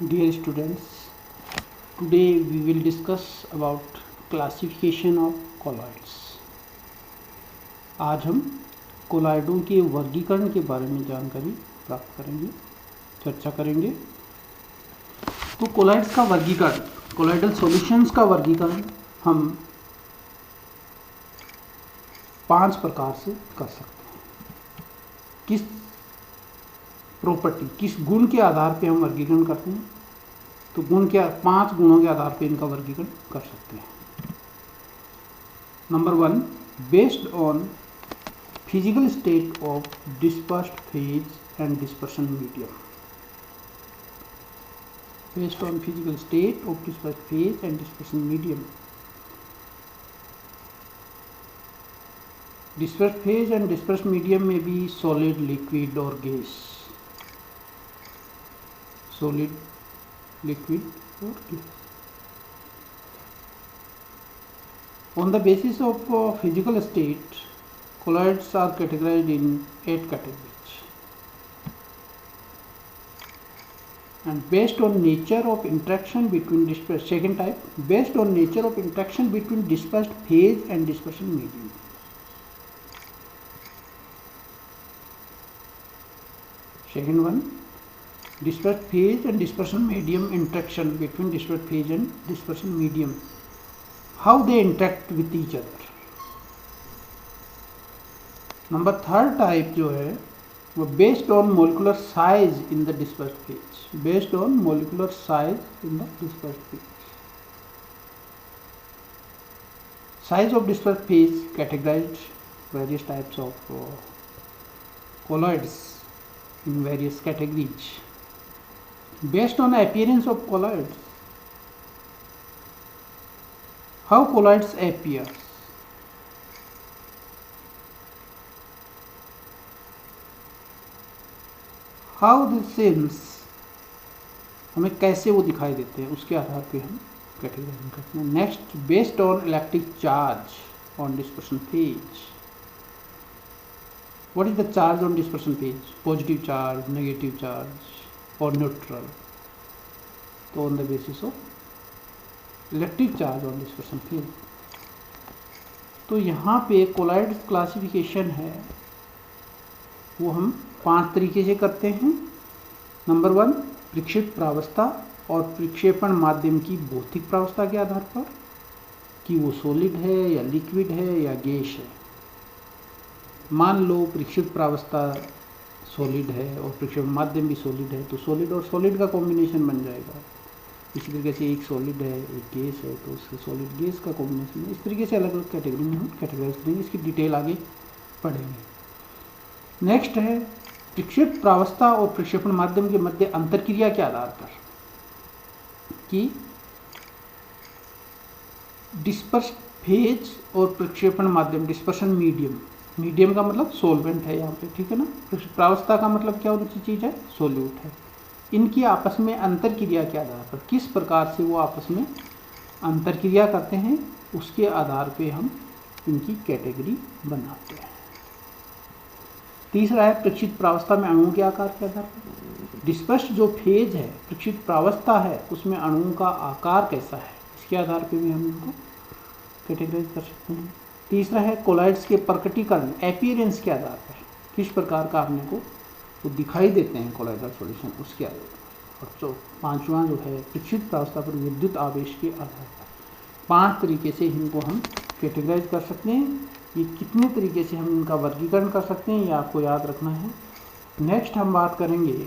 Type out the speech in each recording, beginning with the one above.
Dear students, today we will discuss about classification of colloids. आज हम कोलॉइडों के वर्गीकरण के बारे में जानकारी प्राप्त करेंगे, चर्चा करेंगे। तो कोलॉइड्स का वर्गीकरण, कोलॉइडल सॉल्यूशंस का वर्गीकरण हम 5 प्रकार से कर सकते हैं। किस प्रॉपर्टी, किस गुण के आधार पे हम वर्गीकरण करते हैं? तो गुण के 5 गुणों के आधार पे इनका वर्गीकरण कर सकते हैं। Number 1, based on physical state of dispersed phase and dispersion medium. Based on physical state of dispersed phase and dispersion medium. Dispersed phase and dispersed medium may be solid, liquid or gas. Solid, liquid or gas. On the basis of physical state, colloids are categorized in 8 categories. And based on nature of interaction between dispersed, second type, based on nature of interaction between dispersed phase and dispersion medium. Second one, dispersed phase and dispersion medium interaction between dispersed phase and dispersion medium. How they interact with each other. Number 3rd type जो है वो based on molecular size in the dispersed phase, based on molecular size in the dispersed phase. Size of dispersed phase categorized various types of colloids in various categories. Based on appearance of colloids, how colloids appear? How the cells हमें कैसे वो दिखाई देते हैं, उसके आधार पे हम categorise करते हैं. Next, based on electric charge on dispersion phase. What is the charge on dispersion phase? Positive charge, negative charge or neutral? So on the basis of electric charge on dispersion phase. तो यहाँ पे colloid classification है वो हम 5 तरीके से करते हैं. नंबर 1, प्रक्षेप प्रावस्था और प्रक्षेपण माध्यम की भौतिक प्रावस्था के आधार पर कि वो सॉलिड है या लिक्विड है या गैस है. मान लो प्रक्षेप प्रावस्था सॉलिड है और प्रक्षेपण माध्यम भी सॉलिड है, तो सॉलिड और सॉलिड का कॉम्बिनेशन बन जाएगा. इसी तरीके से एक सॉलिड है एक गैस है तो उससे सॉलिड गैस का कॉम्बिनेशन. इस तरीके से अलग अलग कैटेगरी में हम कैटेगराइज करेंगे. इसकी डिटेल आगे पढ़ेंगे. नेक्स्ट है प्रक्षेप प्रावस्था और प्रक्षेपण माध्यम के मध्य अंतरक्रिया के आधार पर कि डिस्पर्स्ड फेज और प्रक्षेपण माध्यम, डिस्पर्शन मीडियम, मीडियम का मतलब सोलवेंट है यहाँ पे, ठीक है ना. प्रावस्था का मतलब क्या उनकी चीज़ है, सोल्यूट है. इनकी आपस में अंतरक्रिया के आधार पर किस प्रकार से वो आपस में अंतरक्रिया करते हैं उसके आधार पे हम इनकी कैटेगरी बनाते हैं. तीसरा है प्रक्षिप्त प्रावस्था में अणुओं के आकार के आधार पर. डिस्पर्स्ड जो फेज है, प्रक्षिप्त प्रावस्था है, उसमें अणुओं का आकार कैसा है इसके आधार पे भी हम इनको कैटेगराइज कर सकते हैं. तीसरा है कोलॉइड्स के प्रकटीकरण, एपियरेंस के आधार पर किस प्रकार का अपने को वो दिखाई देते हैं कोलॉइडल सॉल्यूशन, उसके आधार पर. और जो 5वां जो है प्रक्षिप्त प्रावस्था पर विद्युत आवेश के आधार पर. 5 तरीके से इनको हम कैटेगराइज कर सकते हैं. ये कितने तरीके से हम इनका वर्गीकरण कर सकते हैं ये आपको याद रखना है. नेक्स्ट हम बात करेंगे,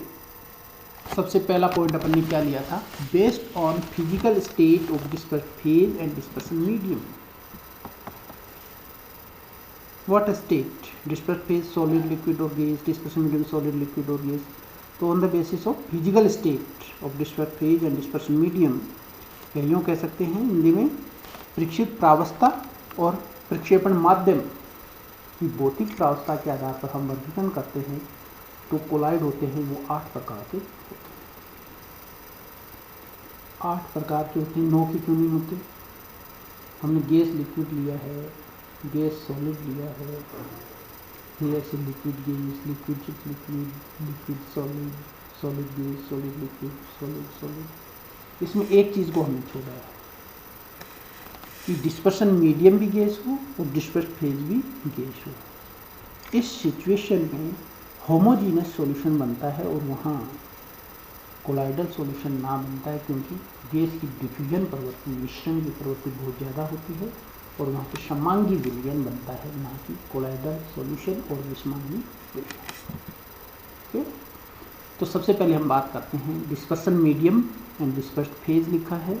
सबसे पहला पॉइंट अपन ने क्या लिया था, based on physical state of dispersed phase and dispersion medium. What state? Dispersed phase, solid, liquid or gas. Dispersion medium, solid, liquid or gas. तो on the basis of physical state of dispersed phase and dispersion medium, यूँ कह सकते हैं हिंदी में प्रक्षिप्त प्रावस्था और प्रक्षेपण माध्यम की भौतिक प्रावस्था के आधार पर हम वर्गीकरण करते हैं. तो कोलॉइड होते हैं वो 8 प्रकार के होते हैं. 8 प्रकार के होते हैं, 9 के क्यों नहीं होते. हमने गैस लिक्विड लिया है, गैस सॉलिड लिया है, फिर ऐसे liquid gas, liquid liquid, liquid solid, solid gas, solid liquid, solid. इसमें एक चीज़ को हमने छोड़ा है कि डिस्पर्शन मीडियम भी गैस हो और डिस्पर्स फेज भी गैस हो। इस सिचुएशन में होमोजीनस सॉल्यूशन बनता है और वहाँ कोलाइडल सॉल्यूशन ना बनता है, क्योंकि गैस की डिफ्यूजन प्रवृत्ति, मिश्रण की प्रवृत्ति बहुत ज़्यादा होती है और वहाँ पे समांगी विलयन बनता है, ना कि कोलाइडल सॉल्यूशन और विषमांगी विलयन। तो सबसे पहले हम बात करते हैं dispersion medium and dispersed phase लिखा है।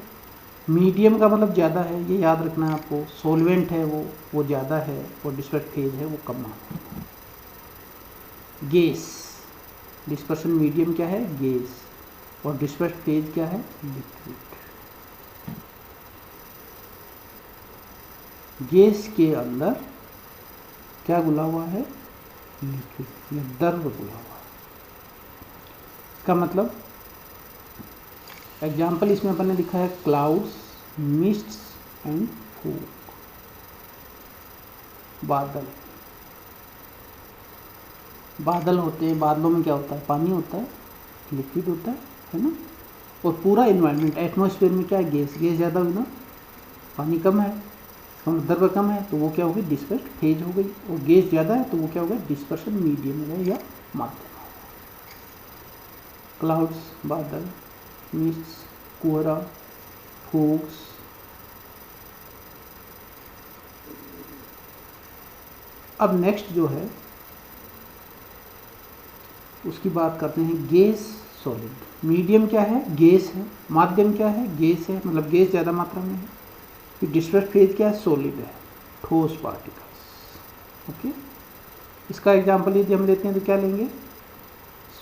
मीडियम का मतलब ज़्यादा है, ये याद रखना है आपको। सॉल्वेंट है वो ज़्यादा है और डिस्पर्स्ड फेज है वो कम है। गैस, डिस्पर्सन मीडियम क्या है? गैस। और डिस्पर्स्ड फेज क्या है? लिक्विड। गैस के अंदर क्या घुला हुआ है? लिक्विड या द्रव घुला हुआ है। इसका मतलब एग्जाम्पल इसमें अपन ने लिखा है क्लाउड्स, मिस्ट्स एंड फॉग। बादल, बादल होते हैं, बादलों में क्या होता है? पानी होता है, लिक्विड होता है ना। और पूरा इन्वायरमेंट, एटमॉस्फेयर में क्या है? गैस। गैस ज़्यादा हुई ना, पानी कम है, द्रव्य कम है, तो वो क्या हो गई? डिस्पर्स्ड फेज हो गई। और गैस ज़्यादा है तो वो क्या हो गया? डिस्पर्शन मीडियम हो गया या माध्यम। क्लाउड्स, बादल, मिस्ट्स, कोहरा, फोग्स। अब नेक्स्ट जो है उसकी बात करते हैं गैस, सॉलिड। मीडियम क्या है? गैस है। माध्यम क्या है? गैस है, मतलब गैस ज़्यादा मात्रा में है। फिर डिस्पर्स्ड फेज क्या है? सॉलिड है, ठोस पार्टिकल्स। ओके, इसका एग्जांपल यदि हम लेते हैं तो क्या लेंगे?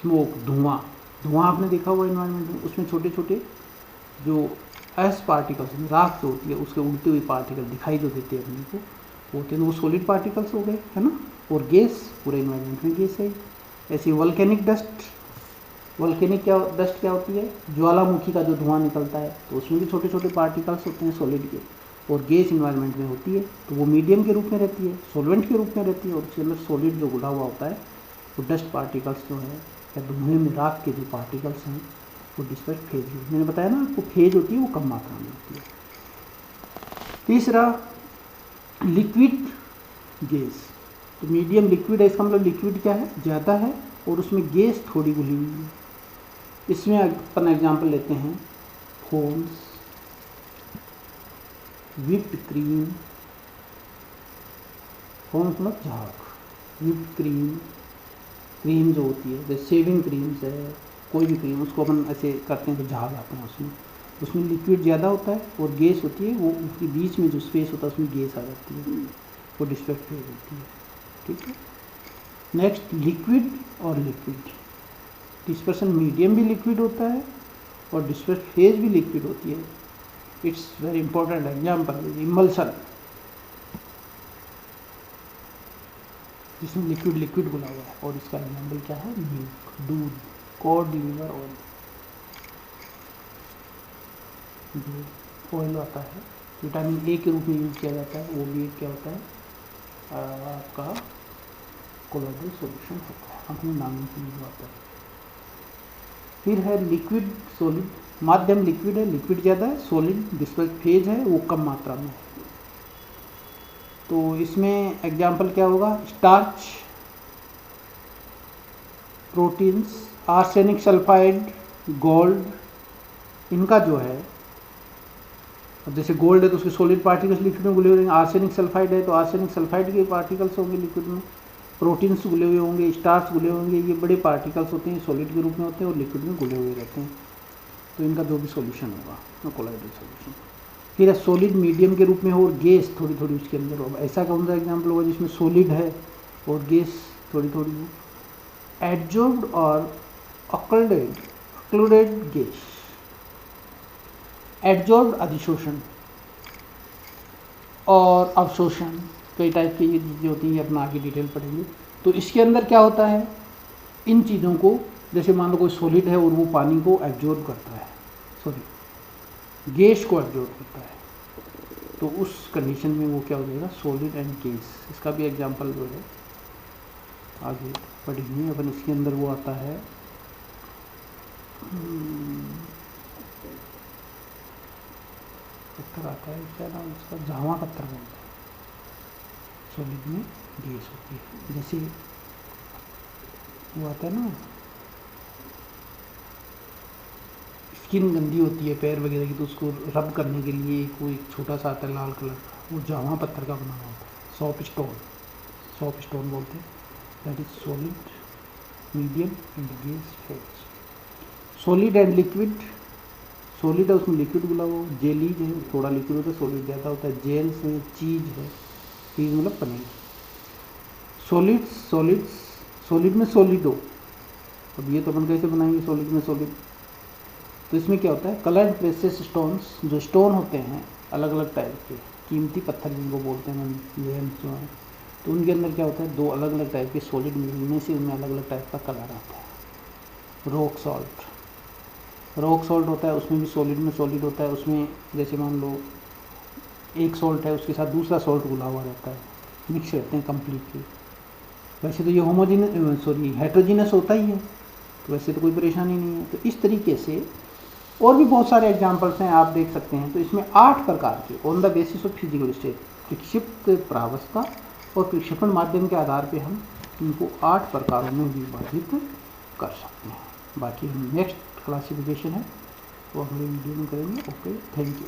स्मोक, धुआं। धुआं आपने देखा हुआ एनवायरनमेंट में, उसमें छोटे छोटे जो एस पार्टिकल्स, राख जो होती है उसके उड़ते हुए पार्टिकल दिखाई जो देते हैं अपने को, होते हैं, वो सॉलिड पार्टिकल्स हो गए, है ना। और गैस, पूरे एनवायरनमेंट में गैस है। ऐसे वल्केनिक डस्ट, वल्केनिक क्या डस्ट क्या होती है? ज्वालामुखी का जो धुआं निकलता है, तो उसमें भी छोटे छोटे पार्टिकल्स होते हैं सॉलिड के। और गैस इन्वायरमेंट में होती है तो वो मीडियम के रूप में रहती है, सॉल्वेंट के रूप में रहती है। और उसके अंदर सॉलिड जो घुला हुआ होता है वो डस्ट पार्टिकल्स जो है, या धुएं में राख के जो पार्टिकल्स हैं, वो डिस्पर्स फेज। मैंने बताया ना आपको, फेज होती है वो कम मात्रा में होती है। तीसरा, लिक्विड गैस। तो मीडियम लिक्विड है, इसका मतलब लिक्विड क्या है? ज़्यादा है और उसमें गैस थोड़ी घुली हुई है। इसमें अपन एग्जांपल लेते हैं फोम्स, व्हिप्ड क्रीम। फोम्स मतलब झाग, व्हिप्ड क्रीम, क्रीम जो होती है जैसे शेविंग क्रीम्स है, कोई भी क्रीम, उसको अपन ऐसे करते हैं तो झाग आते हैं उसमें। उसमें लिक्विड ज़्यादा होता है और गैस होती है, वो उसके बीच में जो स्पेस होता है उसमें गैस आ जाती है, वो डिस्पर्स फेज होती है। ठीक है। नेक्स्ट, लिक्विड और लिक्विड। डिस्पर्सन मीडियम भी लिक्विड होता है और डिस्पर्स फेज भी लिक्विड होती है। It's very important example emulsion, जिसमें लिक्विड लिक्विड घुला हुआ है। और इसका एग्जाम्पल क्या है? मिल्क, दूध, कॉड लिवर ऑयल। जो ऑयल आता है विटामिन ए के रूप में यूज किया जाता है, वो भी एक क्या होता है? आपका कोलाइडल सॉल्यूशन होता है, अपने नाम से यूज आता है। फिर है लिक्विड, सॉलिड। माध्यम लिक्विड है, लिक्विड ज़्यादा है, सॉलिड डिस्पर्स फेज है वो कम मात्रा में है। तो इसमें एग्जाम्पल क्या होगा? Starch, proteins, arsenic sulphide, gold. इनका जो है, अब जैसे गोल्ड है तो उसके सॉलिड पार्टिकल्स लिक्विड में घुले हुए होंगे, आर्सेनिक सल्फाइड है तो आर्सेनिक सल्फाइड के पार्टिकल्स होंगे लिक्विड में, प्रोटीन्स घुले हुए होंगे, स्टार्च घुले होंगे। ये बड़े पार्टिकल्स होते हैं, सॉलिड के रूप में होते हैं और लिक्विड में घुले हुए रहते हैं। तो इनका जो भी सॉल्यूशन होगा वो कोलाइडल सॉल्यूशन। फिर सॉलिड मीडियम के रूप में हो और गैस थोड़ी थोड़ी उसके अंदर होगा। ऐसा कौन सा एग्जाम्पल होगा जिसमें सॉलिड है और गैस थोड़ी थोड़ी हो? एडजॉर्ब्ड और अक्लूडेड गैस। एडजॉर्ब्ड अधिशोषण और अवशोषण, कई टाइप की चीज़ें होती हैं, अपना आगे डिटेल पढ़ेंगे। तो इसके अंदर क्या होता है? इन चीज़ों को, जैसे मान लो कोई सॉलिड है और वो पानी को एब्जॉर्ब करता है, सॉरी गैस को एब्जॉर्ब करता है, तो उस कंडीशन में वो क्या हो जाएगा? Solid and gas. इसका भी एग्जांपल जो है आगे पढ़ेंगे अपन। इसके अंदर वो आता है पत्थर आता है क्या नाम उसका, जावा पत्थर बोलते हैं। सॉलिड में गैस होती है, जैसे वो आता है ना, स्किन गंदी होती है पैर वगैरह की, तो उसको रब करने के लिए कोई छोटा सा आता है लाल कलर का, वो जावा पत्थर का बना होता है। सॉप स्टोन बोलते हैं। That is solid, medium and gas phase. Solid and liquid, solid है उसमें लिक्विड मिला हुआ, जेलीज है थोड़ा लिक्विड होता है, सॉलिड ज़्यादा होता है, जेल्स है, चीज है, चीज मतलब पनीर। सॉलिड में सॉलिडो, अब ये तो अपन कैसे बनाएंगे सॉलिड में सॉलिड, तो इसमें क्या होता है, कलर्ड प्रेसियस स्टोन्स, जो स्टोन होते हैं अलग अलग टाइप के, कीमती पत्थर जिनको बोलते हैं जेम्स जो हैं, तो उनके अंदर क्या होता है, दो अलग अलग टाइप के सॉलिड मिलने से उनमें अलग अलग टाइप का कलर आता है। रॉक सॉल्ट होता है, उसमें भी सॉलिड में सॉलिड होता है, उसमें जैसे मान लो एक सॉल्ट है उसके साथ दूसरा सॉल्ट घुला हुआ रहता है, मिक्स रहते हैं कम्प्लीटली। वैसे तो ये हेट्रोजीनस होता ही है, तो वैसे तो कोई परेशानी नहीं है। तो इस तरीके से और भी बहुत सारे एग्जाम्पल्स हैं, आप देख सकते हैं। तो इसमें 8 प्रकार के on the basis of physical state, प्रक्षिप्त प्रावस्था और प्रक्षेपण माध्यम के आधार पे हम इनको 8 प्रकारों में विभाजित कर सकते हैं। बाकी हम नेक्स्ट क्लासिफिकेशन है वो अगले वीडियो में करेंगे। Okay, thank you.